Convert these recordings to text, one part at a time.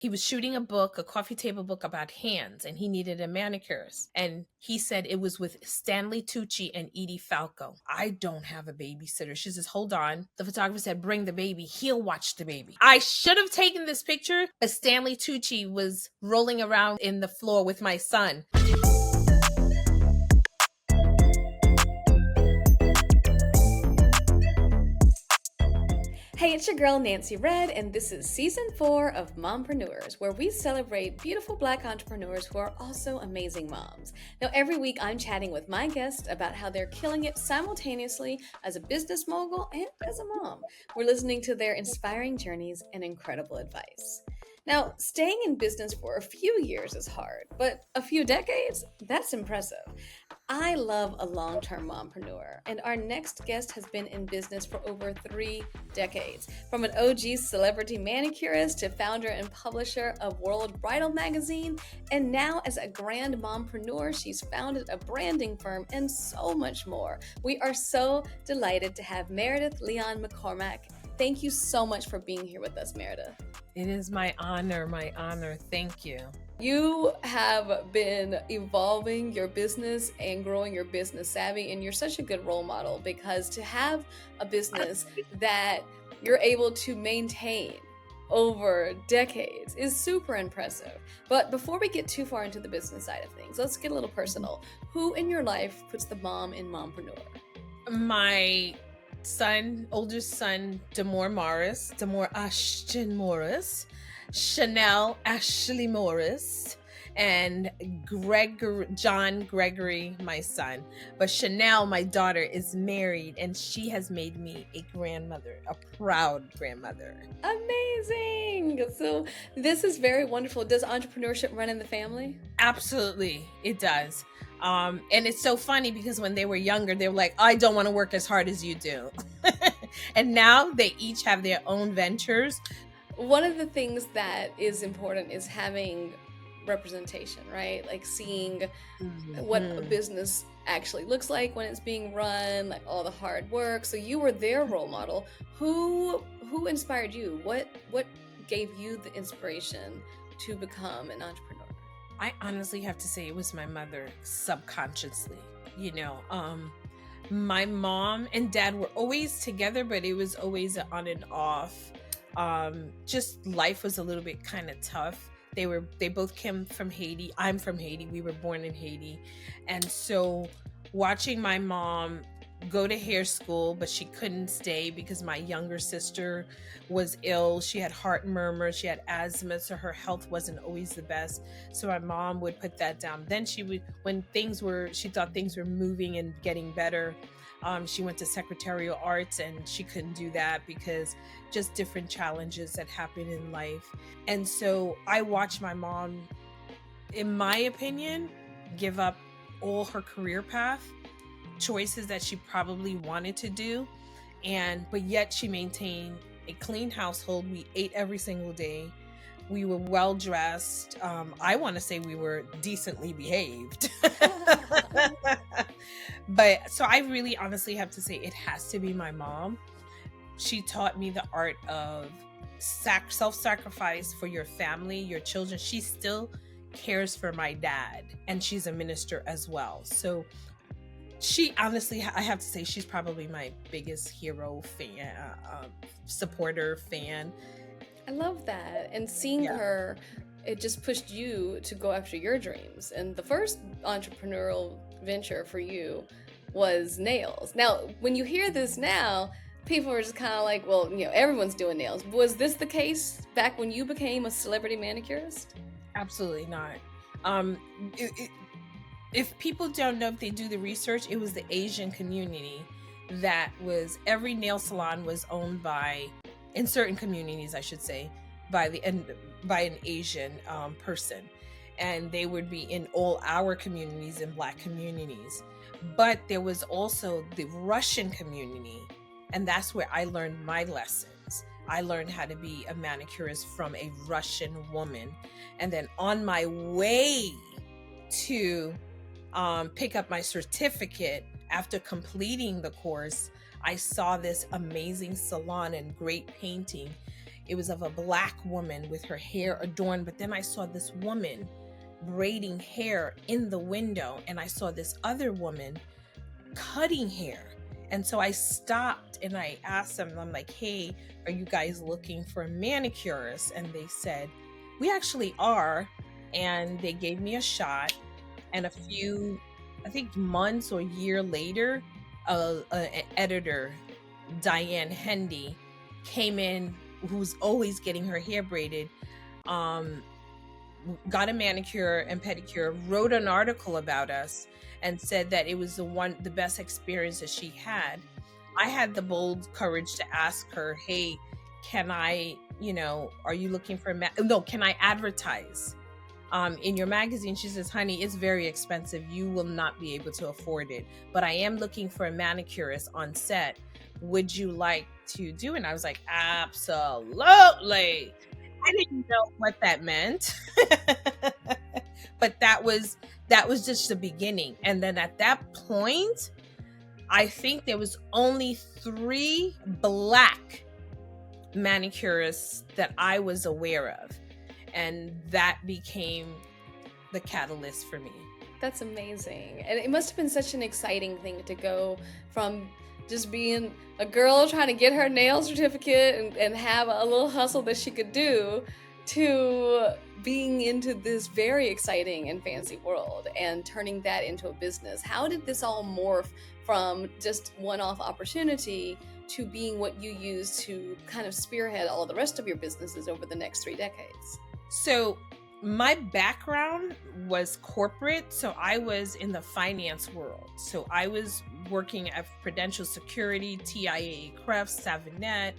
He was shooting a book, a coffee table book about hands, and he needed a manicurist. And he said it was with Stanley Tucci and Edie Falco. I don't have a babysitter. She says, hold on. The photographer said, bring the baby. He'll watch the baby. I should have taken this picture, but Stanley Tucci was rolling around in the floor with my son. Hey, it's your girl Nancy Red, and this is season 4 of Mompreneurs, where we celebrate beautiful Black entrepreneurs who are also amazing moms. Now, every week I'm chatting with my guests about how they're killing it simultaneously as a business mogul and as a mom. We're listening to their inspiring journeys and incredible advice. Now, staying in business for a few years is hard, but a few decades? That's impressive. I love a long-term mompreneur, and our next guest has been in business for over 3 decades. From an OG celebrity manicurist to founder and publisher of World Bridal magazine, and now as a grand mompreneur, she's founded a branding firm and so much more. We are so delighted to have Myrdith Leon-McCormack. Thank you so much for being here with us, Myrdith. It is my honor, Thank you. You have been evolving your business and growing your business savvy, and you're such a good role model, because to have a business that you're able to maintain over decades is super impressive. But before we get too far into the business side of things, let's get a little personal. Who in your life puts the mom in mompreneur? My oldest son, Demore Ashton Morris, Chanel Ashley Morris, and John Gregory, my son. But Chanel, my daughter, is married, and she has made me a grandmother, a proud grandmother. Amazing! So this is very wonderful. Does entrepreneurship run in the family? Absolutely, it does. And it's so funny because when they were younger, they were like, I don't want to work as hard as you do. And now they each have their own ventures. One of the things that is important is having representation, right? Like seeing what a business actually looks like when it's being run, like all the hard work. So you were their role model. Who inspired you? What gave you the inspiration to become an entrepreneur? I honestly have to say it was my mother, subconsciously. My mom and dad were always together, but it was always on and off. Just life was a little bit kind of tough. They both came from Haiti. I'm from Haiti. We were born in Haiti. And so watching my mom go to hair school, but she couldn't stay because my younger sister was ill. She had heart murmurs, she had asthma, so her health wasn't always the best. So my mom would put that down. Then she thought things were moving and getting better, she went to secretarial arts, and she couldn't do that because just different challenges that happen in life. And so I watched my mom, in my opinion, give up all her career path, choices that she probably wanted to do, but yet she maintained a clean household. We ate every single day. We were well dressed. I want to say we were decently behaved. But so I really honestly have to say it has to be my mom. She taught me the art of self-sacrifice for your family, your children. She still cares for my dad, and she's a minister as well. So she honestly, I have to say, she's probably my biggest hero, fan, supporter, fan. I love that. And seeing her, it just pushed you to go after your dreams. And the first entrepreneurial venture for you was nails. Now, when you hear this now, people are just kind of like, well, everyone's doing nails. Was this the case back when you became a celebrity manicurist? Absolutely not. If people don't know, if they do the research, it was the Asian community that every nail salon was owned by, in certain communities, I should say, by an Asian person. And they would be in all our communities and Black communities. But there was also the Russian community, and that's where I learned my lessons. I learned how to be a manicurist from a Russian woman. And then on my way to pick up my certificate, after completing the course, I saw this amazing salon and great painting It was of a Black woman with her hair adorned. But then I saw this woman braiding hair in the window, and I saw this other woman cutting hair. And so I stopped and I asked them, I'm like, hey, are you guys looking for a manicurist? And they said, we actually are. And they gave me a shot. And a few, I think months or a year later, an editor, Diane Hendy, came in, who's always getting her hair braided, got a manicure and pedicure, wrote an article about us, and said that it was the best experience that she had. I had the bold courage to ask her, hey, can I, are you looking for can I advertise in your magazine? She says, honey, it's very expensive. You will not be able to afford it, but I am looking for a manicurist on set. Would you like to do it? And I was like, absolutely. I didn't know what that meant, but that was just the beginning. And then at that point, I think there was only 3 Black manicurists that I was aware of. And that became the catalyst for me. That's amazing. And it must have been such an exciting thing to go from just being a girl trying to get her nail certificate and have a little hustle that she could do, to being into this very exciting and fancy world and turning that into a business. How did this all morph from just one-off opportunity to being what you use to kind of spearhead all the rest of your businesses over the next 3 decades? So my background was corporate. So I was in the finance world. So I was working at Prudential Security, TIAA Crefts, Savinet.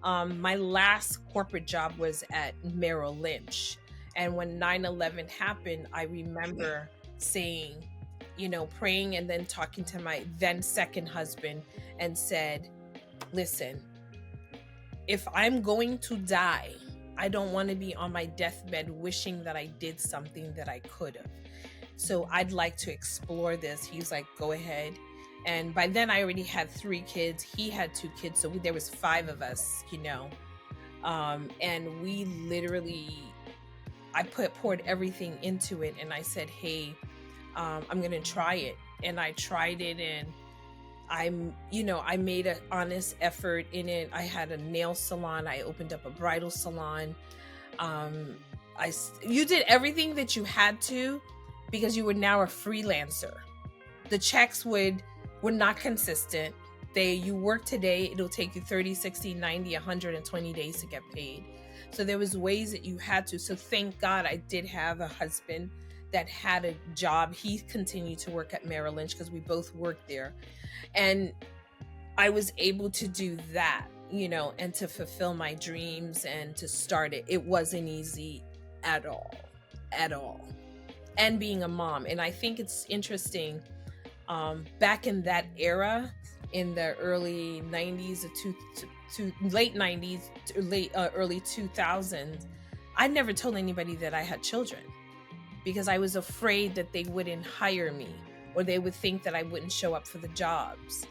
My last corporate job was at Merrill Lynch. And when 9/11 happened, I remember saying, praying and then talking to my then second husband and said, listen, if I'm going to die, I don't want to be on my deathbed wishing that I did something that I could have. So I'd like to explore this. He's like, go ahead. And by then I already had 3 kids. He had 2 kids. So there was 5 of us, and we literally, I poured everything into it. And I said, hey, I'm going to try it. And I tried it, and I made an honest effort in it. I had a nail salon. I opened up a bridal salon. You did everything that you had to, because you were now a freelancer. The checks were not consistent. You work today, it'll take you 30, 60, 90, 120 days to get paid. So there was ways that you had to. So thank God I did have a husband that had a job. He continued to work at Merrill Lynch because we both worked there. And I was able to do that, and to fulfill my dreams and to start it. It wasn't easy at all. And being a mom. And I think it's interesting, back in that era, in the early 90s to late 90s, early 2000s, I never told anybody that I had children because I was afraid that they wouldn't hire me, or they would think that I wouldn't show up for the jobs,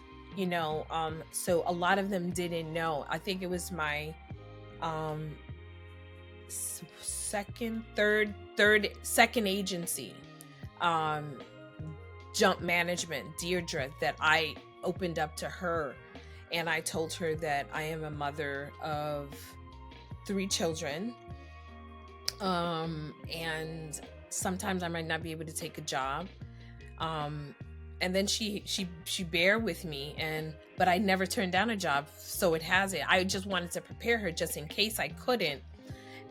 so a lot of them didn't know. I think it was my second agency, Jump Management, Deirdre, that I opened up to her. And I told her that I am a mother of 3 children. And sometimes I might not be able to take a job. And then she bare with me, but I never turned down a job. So it has it. I just wanted to prepare her just in case I couldn't.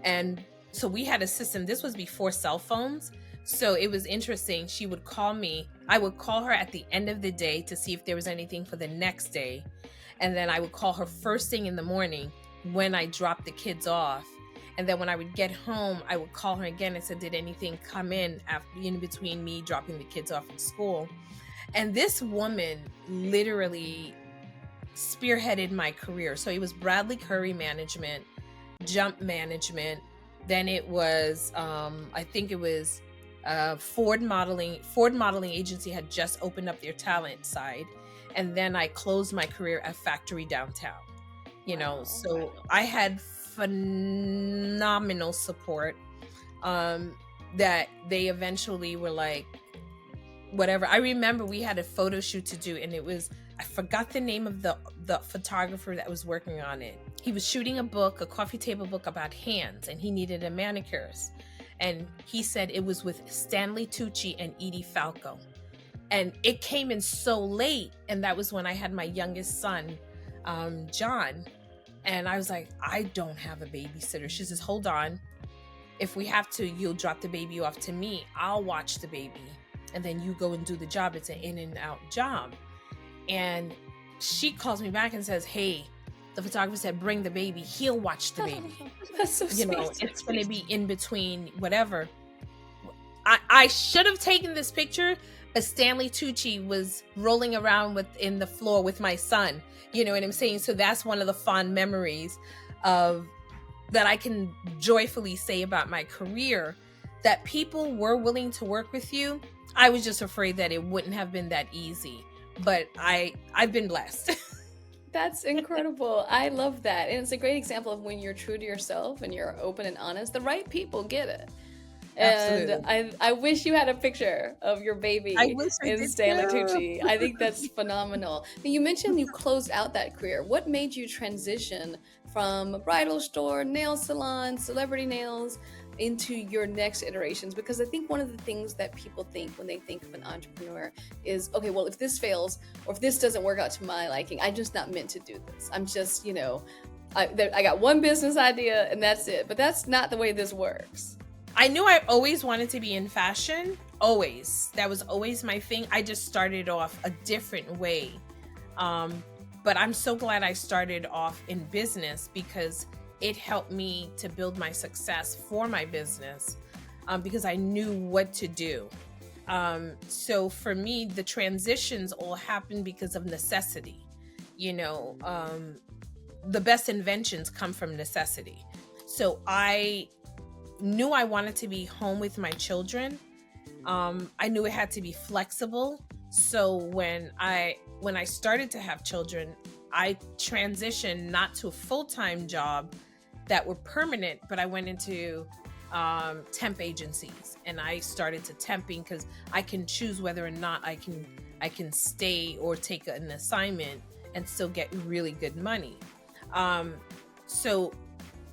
And so we had a system. This was before cell phones. So it was interesting. She would call me. I would call her at the end of the day to see if there was anything for the next day. And then I would call her first thing in the morning when I dropped the kids off. And then when I would get home, I would call her again and say, did anything come in between me dropping the kids off at school? And this woman literally spearheaded my career. So it was Bradley Curry Management, Jump Management. Then it was, I think it was Ford Modeling Agency had just opened up their talent side. And then I closed my career at Factory Downtown, Wow. So I had phenomenal support. That they eventually were like, whatever. I remember we had a photo shoot to do, and I forgot the name of the photographer that was working on it. He was shooting a coffee table book about hands, and he needed a manicurist. And he said it was with Stanley Tucci and Edie Falco. And it came in so late, and that was when I had my youngest son, John. And I was like, I don't have a babysitter. She says, hold on. If we have to, you'll drop the baby off to me. I'll watch the baby. And then you go and do the job. It's an in and out job. And she calls me back and says, hey, the photographer said, bring the baby. He'll watch the baby. That's so sweet. It's going to be in between whatever. I should have taken this picture, but Stanley Tucci was rolling around in the floor with my son. You know what I'm saying? So that's one of the fond memories of that I can joyfully say about my career, that people were willing to work with you. I was just afraid that it wouldn't have been that easy, but I've been blessed. That's incredible. I love that. And it's a great example of when you're true to yourself and you're open and honest, the right people get it. And I wish you had a picture of your baby in Stanley Tucci. I think that's phenomenal. Now, you mentioned you closed out that career. What made you transition from a bridal store, nail salon, celebrity nails, into your next iterations? Because I think one of the things that people think when they think of an entrepreneur is, okay, well, if this fails or if this doesn't work out to my liking, I'm just not meant to do this. I'm just, I got one business idea and that's it. But that's not the way this works. I knew I always wanted to be in fashion. Always. That was always my thing. I just started off a different way. But I'm so glad I started off in business because it helped me to build my success for my business because I knew what to do. So for me, the transitions all happened because of necessity. The best inventions come from necessity. So I knew I wanted to be home with my children. I knew it had to be flexible. So when I started to have children, I transitioned not to a full-time job that were permanent, but I went into temp agencies and I started to temping because I can choose whether or not I can stay or take an assignment and still get really good money. So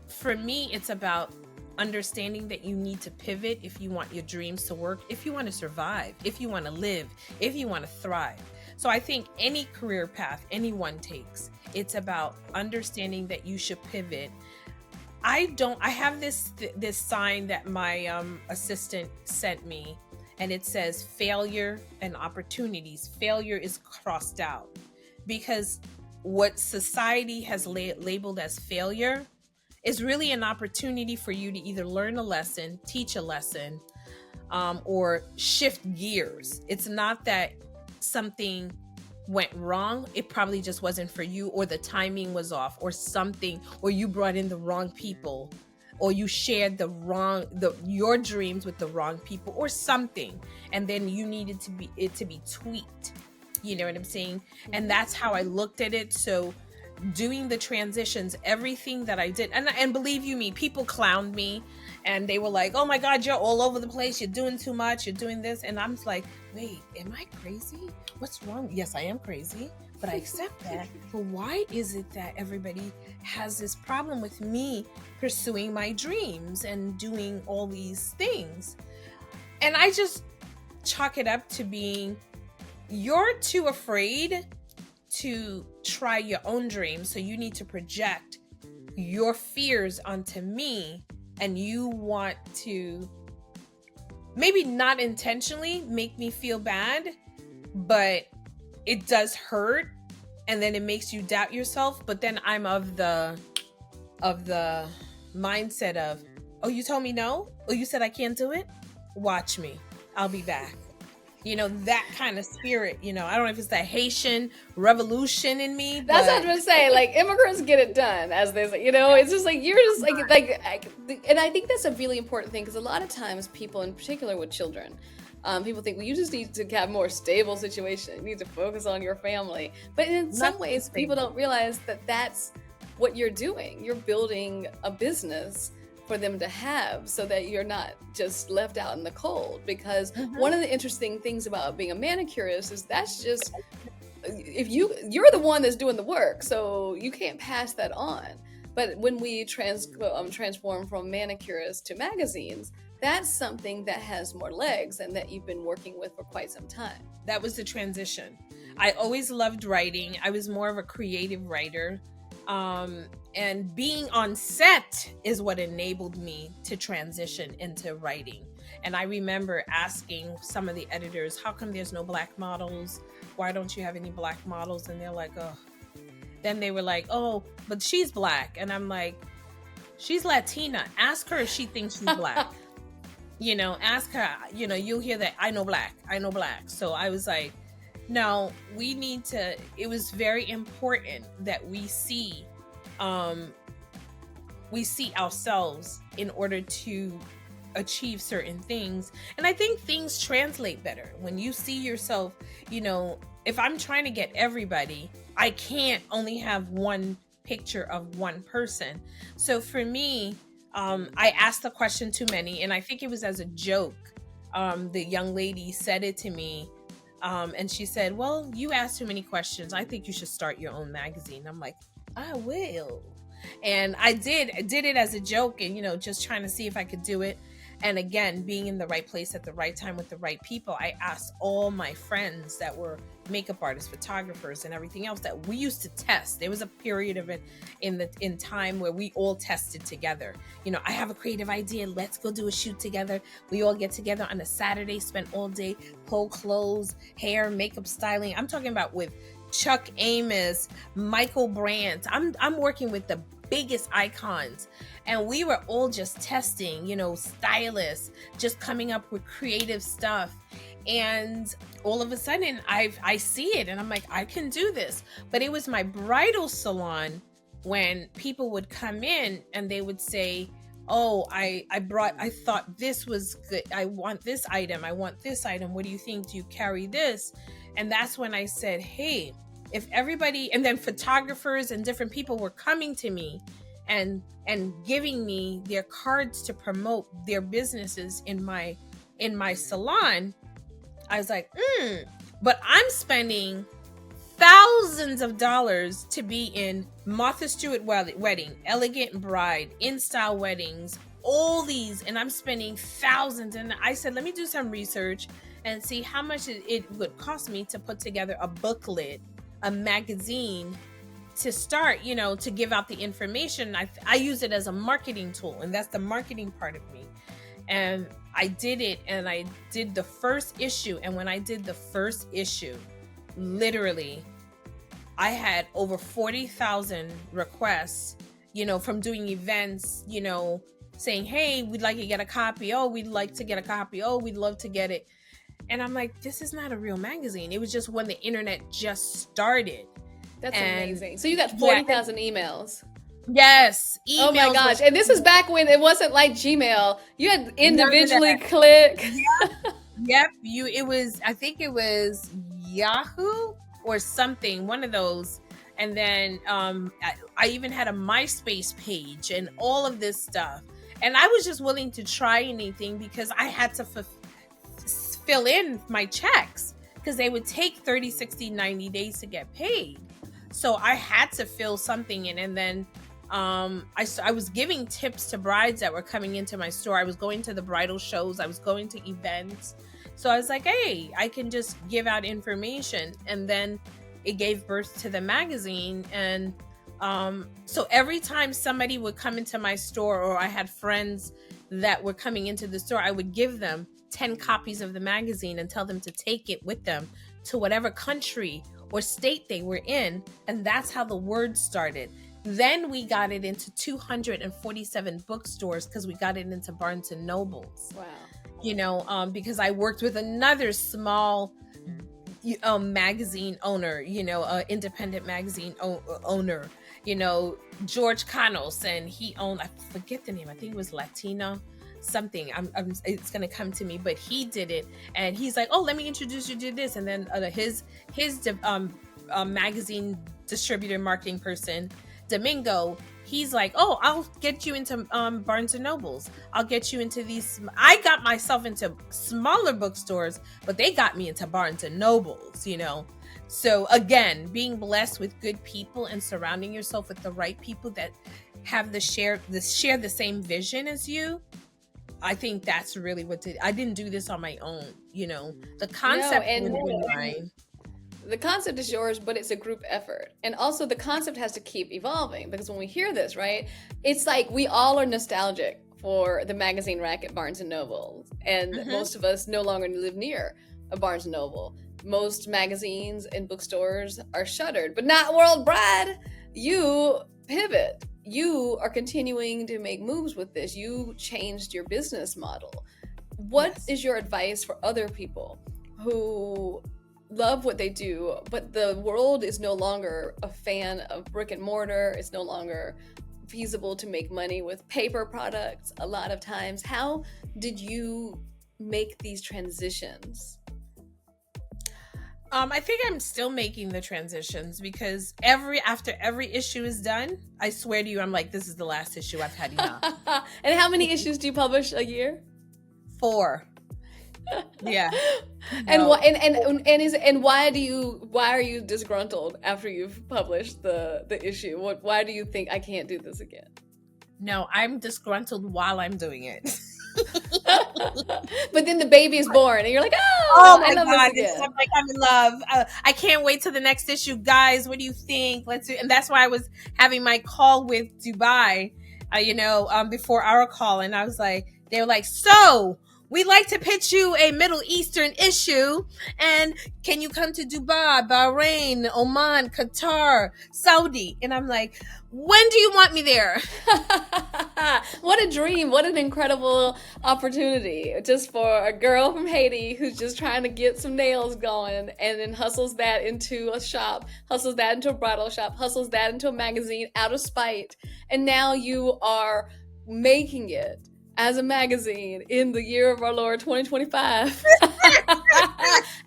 for me, it's about understanding that you need to pivot if you want your dreams to work, if you want to survive, if you want to live, if you want to thrive. So I think any career path anyone takes, it's about understanding that you should pivot. I have this sign that my assistant sent me, and it says failure and opportunities. Failure is crossed out because what society has labeled as failure is really an opportunity for you to either learn a lesson, teach a lesson, or shift gears. It's not that something went wrong. It probably just wasn't for you, or the timing was off, or something, or you brought in the wrong people, or you shared your dreams with the wrong people, or something, and then you needed it to be tweaked. You know what I'm saying? And that's how I looked at it. So doing the transitions, everything that I did, and believe you me, people clowned me and they were like, oh my God, you're all over the place, you're doing too much, you're doing this. And I'm like, wait, am I crazy? What's wrong? Yes, I am crazy, but I accept that. But why is it that everybody has this problem with me pursuing my dreams and doing all these things? And I just chalk it up to being, you're too afraid to try your own dreams, so you need to project your fears onto me, and you want to maybe not intentionally make me feel bad, but it does hurt, and then it makes you doubt yourself. But then I'm of the mindset of, oh, you told me no? Oh, you said I can't do it? Watch me, I'll be back. That kind of spirit, I don't know if it's that Haitian revolution in me. That's what I was going to say. Like, immigrants get it done, as they say. It's just like, you're just and I think that's a really important thing, because a lot of times people, in particular with children, people think, well, you just need to have a more stable situation. You need to focus on your family. But in some ways, people don't realize that that's what you're doing. You're building a business for them to have so that you're not just left out in the cold. Because one of the interesting things about being a manicurist is that's just, if you're the one that's doing the work, so you can't pass that on. But when we transform from manicurists to magazines, that's something that has more legs and that you've been working with for quite some time. That was the transition. I always loved writing. I was more of a creative writer. And being on set is what enabled me to transition into writing. And I remember asking some of the editors, how come there's no Black models? Why don't you have any Black models? And they're like, oh. Then they were like, oh, but she's Black. And I'm like, she's Latina. Ask her if she thinks she's Black. Ask her, you'll hear that, I know Black. So I was like, no, we need to, it was very important that we see ourselves in order to achieve certain things. And I think things translate better when you see yourself. If I'm trying to get everybody, I can't only have one picture of one person. So for me, I asked the question too many, and I think it was as a joke. The young lady said it to me. And she said, well, you asked too many questions. I think you should start your own magazine. I'm like, I will. And I did it as a joke and, just trying to see if I could do it. And again, being in the right place at the right time with the right people, I asked all my friends that were makeup artists, photographers, and everything else that we used to test. There was a period of it in time where we all tested together. I have a creative idea. Let's go do a shoot together. We all get together on a Saturday, spend all day, pull clothes, hair, makeup, styling. I'm talking about with Chuck Amos, Michael Brandt. I'm working with the biggest icons, and we were all just testing, stylists, just coming up with creative stuff. And all of a sudden I see it and I'm like, I can do this. But it was my bridal salon when people would come in and they would say, oh, I thought this was good. I want this item. What do you think? Do you carry this? And that's when I said, hey, if everybody, and then photographers and different people were coming to me and giving me their cards to promote their businesses in my salon, I was like, but I'm spending thousands of dollars to be in Martha Stewart wedding, Elegant Bride, In-Style Weddings, all these, and I'm spending thousands. And I said, let me do some research and see how much it would cost me to put together a booklet, a magazine, to start, to give out the information. I use it as a marketing tool, and that's the marketing part of me. And I did it, and I did the first issue. And when I did the first issue, literally, I had over 40,000 requests, from doing events, saying, hey, we'd like to get a copy. Oh, we'd like to get a copy. Oh, we'd love to get it. And I'm like, this is not a real magazine. It was just when the internet just started. That's amazing. So you got 40,000 emails. Yes. Emails. Oh my gosh. And this is back when it wasn't like Gmail. You had individually click. Yep. I think it was Yahoo or something, one of those. And then I even had a MySpace page and all of this stuff. And I was just willing to try anything because I had to fill in my checks because they would take 30, 60, 90 days to get paid. So I had to fill something in. And then I was giving tips to brides that were coming into my store. I was going to the bridal shows. I was going to events. So I was like, hey, I can just give out information. And then it gave birth to the magazine. And so every time somebody would come into my store, or I had friends that were coming into the store, I would give them 10 copies of the magazine and tell them to take it with them to whatever country or state they were in. And that's how the word started. Then we got it into 247 bookstores because we got it into Barnes and Nobles. Wow. Because I worked with another small magazine owner, independent magazine owner, George Canos, and he owned, I forget the name, I think it was Latino something. It's gonna come to me, but he did it, and he's like, oh, let me introduce you to this. And then his magazine distributor marketing person Domingo, he's like, oh, I'll get you into Barnes and Nobles. I'll get you into these. I got myself into smaller bookstores, but they got me into Barnes and Nobles, you know. So again, being blessed with good people and surrounding yourself with the right people that have share the same vision as you. I think that's really what did. I didn't do this on my own, you know. The concept would have been mine. The concept is yours, but it's a group effort. And also the concept has to keep evolving, because when we hear this, right, it's like we all are nostalgic for the magazine rack at Barnes & Noble. And most of us no longer live near a Barnes & Noble. Most magazines and bookstores are shuttered, but not World Bride. You pivot. You are continuing to make moves with this. You changed your business model. What is your advice for other people who love what they do, but the world is no longer a fan of brick and mortar? It's no longer feasible to make money with paper products a lot of times. How did you make these transitions? I think I'm still making the transitions, because after every issue is done, I swear to you, I'm like, this is the last issue. I've had enough. And how many issues do you publish a year? 4. Yeah. And why are you disgruntled after you've published the issue? Why do you think I can't do this again? No, I'm disgruntled while I'm doing it. But then the baby is born and you're like, oh my God, I'm like, I'm in love. I can't wait till the next issue. Guys, what do you think? Let's do. And that's why I was having my call with Dubai, before our call. And I was like, they were like, so we'd like to pitch you a Middle Eastern issue. And can you come to Dubai, Bahrain, Oman, Qatar, Saudi? And I'm like, when do you want me there? What a dream. What an incredible opportunity. Just for a girl from Haiti who's just trying to get some nails going, and then hustles that into a shop, hustles that into a bridal shop, hustles that into a magazine out of spite. And now you are making it as a magazine in the year of our Lord 2025.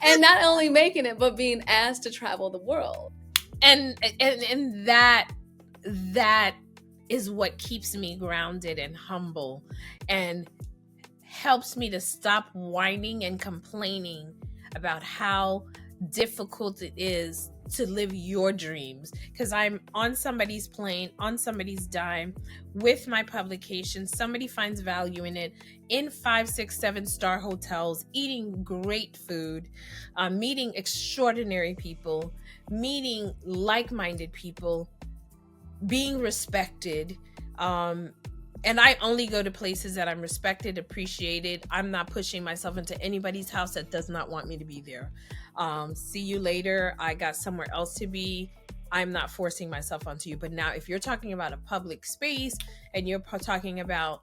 And not only making it, but being asked to travel the world. And that is what keeps me grounded and humble, and helps me to stop whining and complaining about how difficult it is to live your dreams, because I'm on somebody's plane, on somebody's dime, with my publication. Somebody finds value in it, in 5, 6, 7-star hotels, eating great food, meeting extraordinary people, meeting like-minded people, being respected. And I only go to places that I'm respected, appreciated. I'm not pushing myself into anybody's house that does not want me to be there. See you later. I got somewhere else to be. I'm not forcing myself onto you. But now if you're talking about a public space and you're talking about,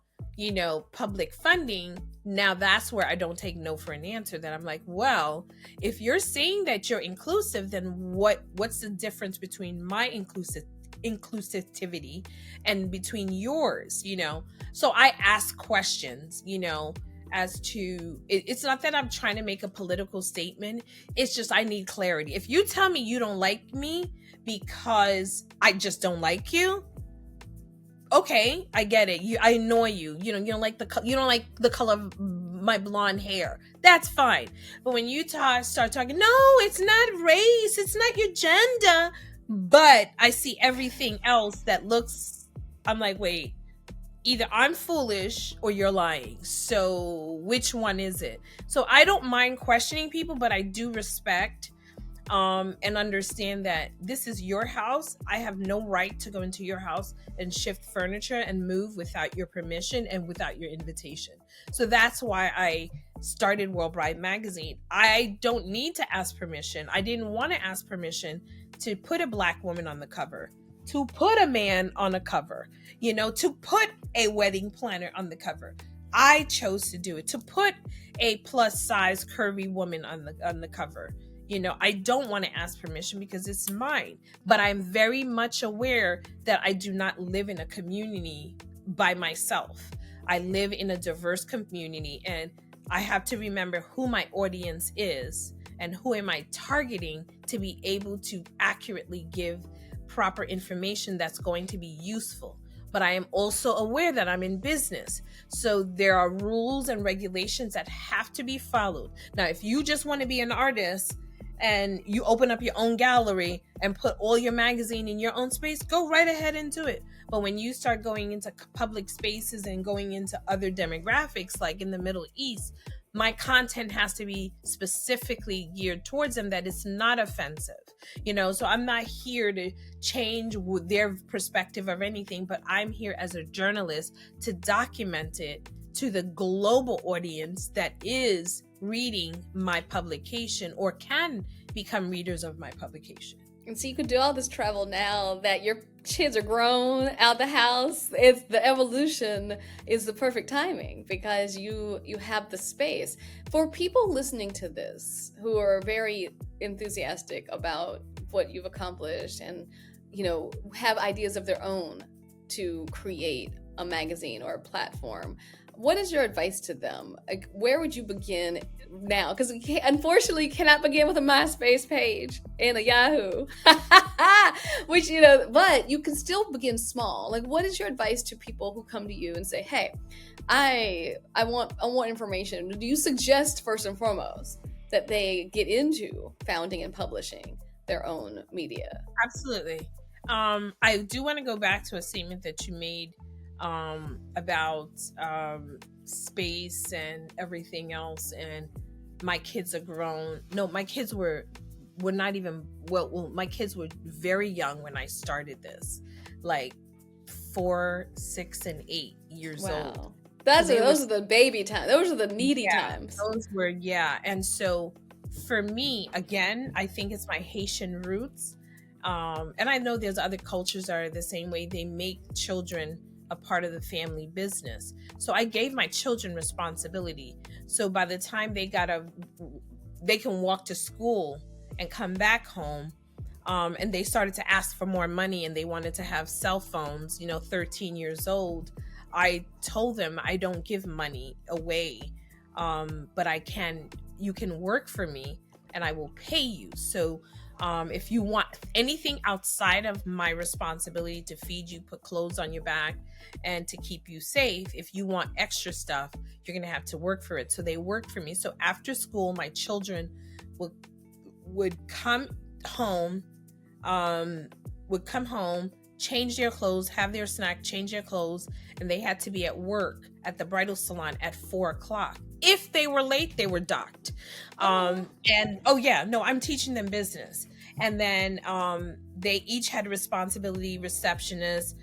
public funding, now that's where I don't take no for an answer. That I'm like, well, if you're saying that you're inclusive, then what's the difference between my inclusivity and between yours? So I ask questions, as to it's not that I'm trying to make a political statement. It's just I need clarity. If you tell me you don't like me because I just don't like you, okay, I get it. I annoy you. You don't like the color of my blonde hair. That's fine. But when you start talking, no, it's not race, it's not your gender, but I see everything else that looks, I'm like, wait, either I'm foolish or you're lying. So which one is it? So I don't mind questioning people, but I do respect and understand that this is your house. I have no right to go into your house and shift furniture and move without your permission and without your invitation. So that's why I started World Bride Magazine. I don't need to ask permission. I didn't want to ask permission to put a Black woman on the cover, to put a man on a cover, to put a wedding planner on the cover. I chose to do it, to put a plus size curvy woman on the cover. I don't want to ask permission because it's mine, but I'm very much aware that I do not live in a community by myself. I live in a diverse community, and I have to remember who my audience is and who am I targeting to be able to accurately give proper information that's going to be useful. But I am also aware that I'm in business. So there are rules and regulations that have to be followed. Now, if you just want to be an artist and you open up your own gallery and put all your magazine in your own space, go right ahead and do it. But when you start going into public spaces and going into other demographics, like in the Middle East, my content has to be specifically geared towards them, that it's not offensive, so I'm not here to change their perspective of anything, but I'm here as a journalist to document it to the global audience that is reading my publication or can become readers of my publication. And so you could do all this travel now that your kids are grown out the house. It's the evolution is the perfect timing because you have the space. For people listening to this who are very enthusiastic about what you've accomplished and have ideas of their own to create a magazine or a platform, what is your advice to them? Like, where would you begin now? Because unfortunately, you cannot begin with a MySpace page and a Yahoo, which, but you can still begin small. Like, what is your advice to people who come to you and say, hey, I want information? Do you suggest first and foremost that they get into founding and publishing their own media? Absolutely. I do want to go back to a statement that you made about space and everything else, and my kids are grown. No, my kids were not even my kids were very young when I started this, like 4, 6, and 8 years old. Those are the baby times. Those are the needy times. Those were, and so for me, again, I think it's my Haitian roots, and I know there's other cultures that are the same way. They make children a part of the family business. So I gave my children responsibility. So by the time they can walk to school and come back home, and they started to ask for more money and they wanted to have cell phones, 13 years old, I told them I don't give money away, but you can work for me and I will pay you. So if you want anything outside of my responsibility to feed you, put clothes on your back, and to keep you safe, if you want extra stuff, you're going to have to work for it. So they worked for me. So after school, my children would come home, change their clothes, have their snack, change their clothes, and they had to be at work at the bridal salon at 4:00. If they were late, they were docked. I'm teaching them business. And then they each had a responsibility: receptionist,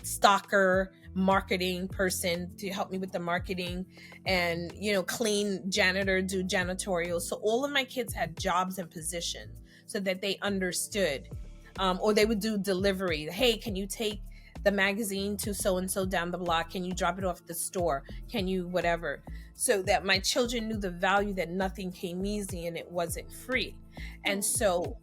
stalker, marketing person to help me with the marketing, and clean, janitor, do janitorial. So all of my kids had jobs and positions so that they understood. Or they would do delivery. Hey, can you take the magazine to so-and-so down the block? Can you drop it off at the store? Can you whatever? So that my children knew the value that nothing came easy and it wasn't free. And so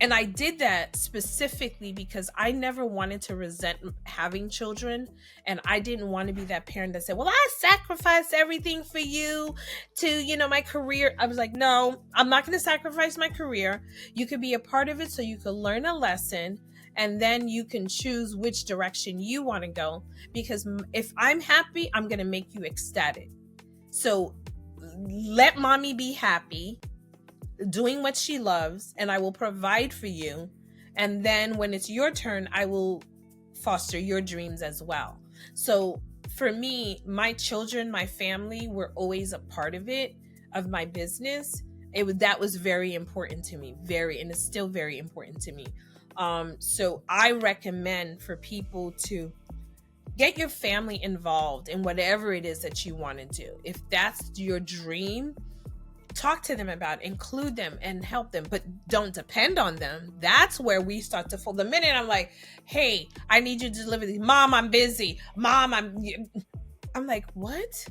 and I did that specifically because I never wanted to resent having children. And I didn't want to be that parent that said, well, I sacrificed everything for you to, my career. I was like, no, I'm not going to sacrifice my career. You could be a part of it so you could learn a lesson. And then you can choose which direction you want to go. Because if I'm happy, I'm going to make you ecstatic. So let mommy be happy, doing what she loves, and I will provide for you. And then when it's your turn, I will foster your dreams as well. So for me, my children, my family were always a part of my business. That was very important to me, and it's still very important to me. So I recommend for people to get your family involved in whatever it is that you want to do. If that's your dream, talk to them about it, include them and help them, but don't depend on them. That's where we start to fall. The minute I'm like, hey, I need you to deliver these. Mom, I'm busy. Mom, I'm like, what?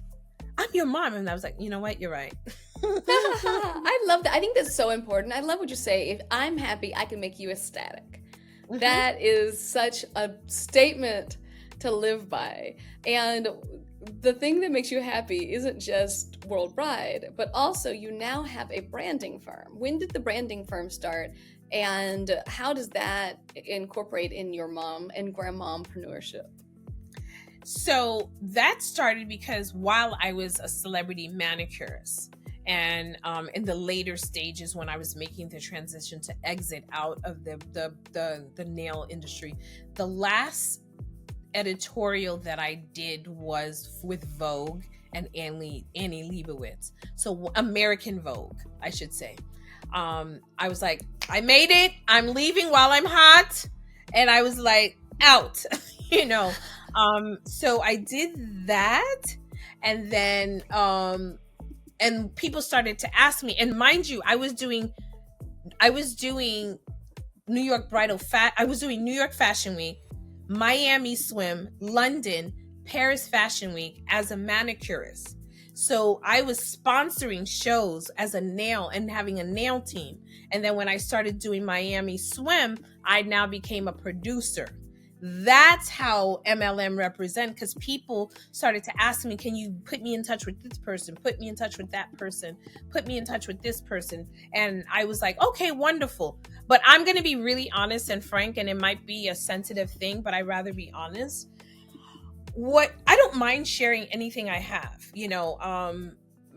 I'm your mom. And I was like, you know what? You're right. I love that. I think that's so important. I love what you say. If I'm happy, I can make you ecstatic. Mm-hmm. That is such a statement to live by. And the thing that makes you happy isn't just World Bride, but also you now have a branding firm. When did the branding firm start? And how does that incorporate in your mom and grandmompreneurship? So that started because while I was a celebrity manicurist, and in the later stages when I was making the transition to exit out of the nail industry, the last editorial that I did was with Vogue and Annie Leibovitz. So American Vogue, I should say. I was like, I made it. I'm leaving while I'm hot. And I was like, out, you know. So I did that. And then, and people started to ask me, and mind you, I was doing New York bridal I was doing New York Fashion Week, Miami Swim, London, Paris Fashion Week as a manicurist. So I was sponsoring shows as a nail and having a nail team. And then when I started doing Miami Swim, I now became a producer. That's how MLM Represent, because people started to ask me, can you put me in touch with this person, put me in touch with that person, put me in touch with this person? And I was like, okay, wonderful. But I'm going to be really honest and frank, and it might be a sensitive thing, but I'd rather be honest. I don't mind sharing anything I have,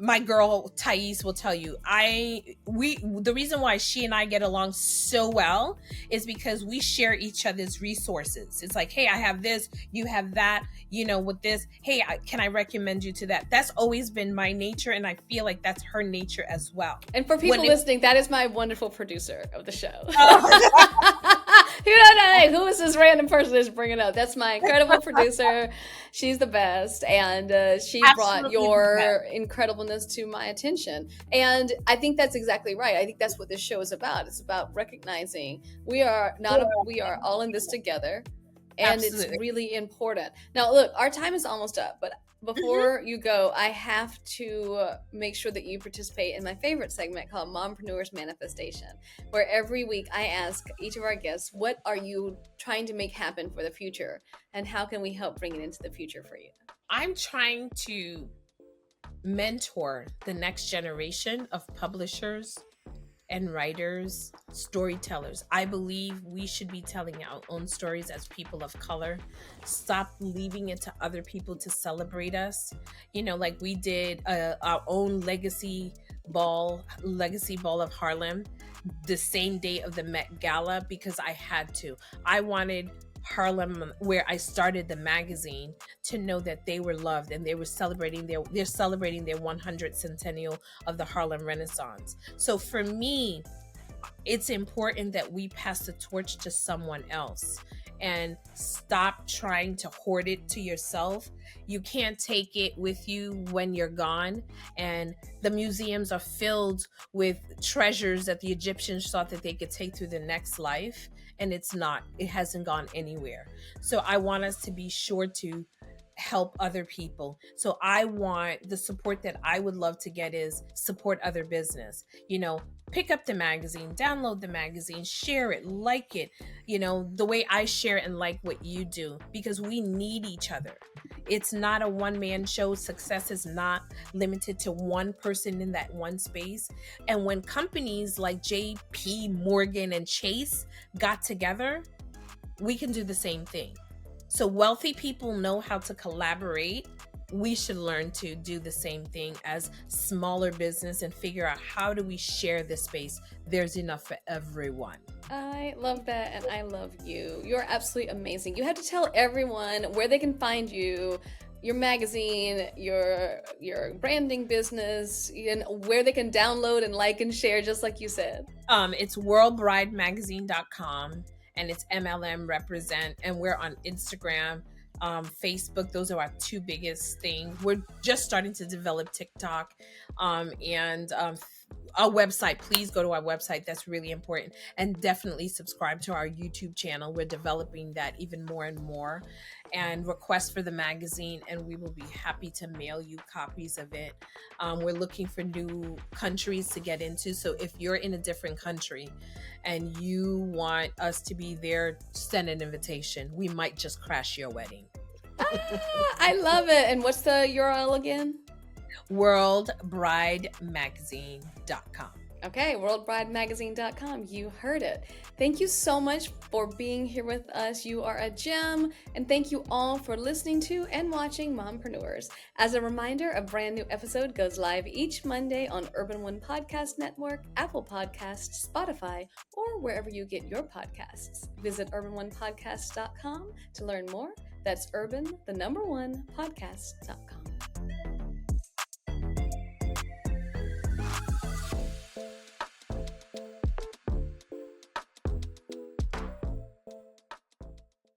my girl Thais will tell you, the reason why she and I get along so well is because we share each other's resources. It's like, hey, I have this, you have that, with this, hey, can I recommend you to that? That's always been my nature, and I feel like that's her nature as well. And for people listening, that is my wonderful producer of the show. Who is this random person that's bringing up? That's my incredible producer. She's the best, and she brought your incredibleness to my attention. And I think that's exactly right. I think that's what this show is about. It's about recognizing we are all in this together, and It's really important. Now, look, our time is almost up, but before you go, I have to make sure that you participate in my favorite segment called Mompreneurs Manifestation, where every week I ask each of our guests, what are you trying to make happen for the future, and how can we help bring it into the future for you? I'm trying to mentor the next generation of publishers and writers, storytellers. I believe we should be telling our own stories as people of color. Stop leaving it to other people to celebrate us. Like we did our own legacy ball of Harlem the same day of the Met Gala because I had to. I wanted Harlem, where I started the magazine, to know that they were loved, and they were celebrating their 100th centennial of the Harlem Renaissance. So for me, it's important that we pass the torch to someone else and stop trying to hoard it to yourself. You can't take it with you when you're gone. And the museums are filled with treasures that the Egyptians thought that they could take through the next life. And it's not. It hasn't gone anywhere. So I want us to be sure to help other people. So I want the support that I would love to get is support other business. Pick up the magazine, download the magazine, share it, like it, the way I share and like what you do, because we need each other. It's not a one-man show. Success is not limited to one person in that one space. And when companies like JP Morgan and Chase got together, we can do the same thing. So wealthy people know how to collaborate. We should learn to do the same thing as smaller business and figure out, how do we share this space? There's enough for everyone. I love that, and I love you. You're absolutely amazing. You have to tell everyone where they can find you, your magazine, your branding business, and where they can download and like and share, just like you said. It's worldbridemagazine.com, and it's MLM Represent, and we're on Instagram, Facebook. Those are our two biggest things. We're just starting to develop TikTok, and our website. Please go to our website. That's really important. And definitely subscribe to our YouTube channel. We're developing that even more and more. And request for the magazine, and we will be happy to mail you copies of it. We're looking for new countries to get into. So if you're in a different country and you want us to be there, send an invitation. We might just crash your wedding. I love it. And what's the URL again? worldbridemagazine.com. Okay, worldbridemagazine.com. You heard it. Thank you so much for being here with us. You are a gem. And thank you all for listening to and watching Mompreneurs. As a reminder, a brand new episode goes live each Monday on Urban One Podcast Network, Apple Podcasts, Spotify, or wherever you get your podcasts. Visit urbanonepodcast.com to learn more. That's urban, the number one, podcast.com.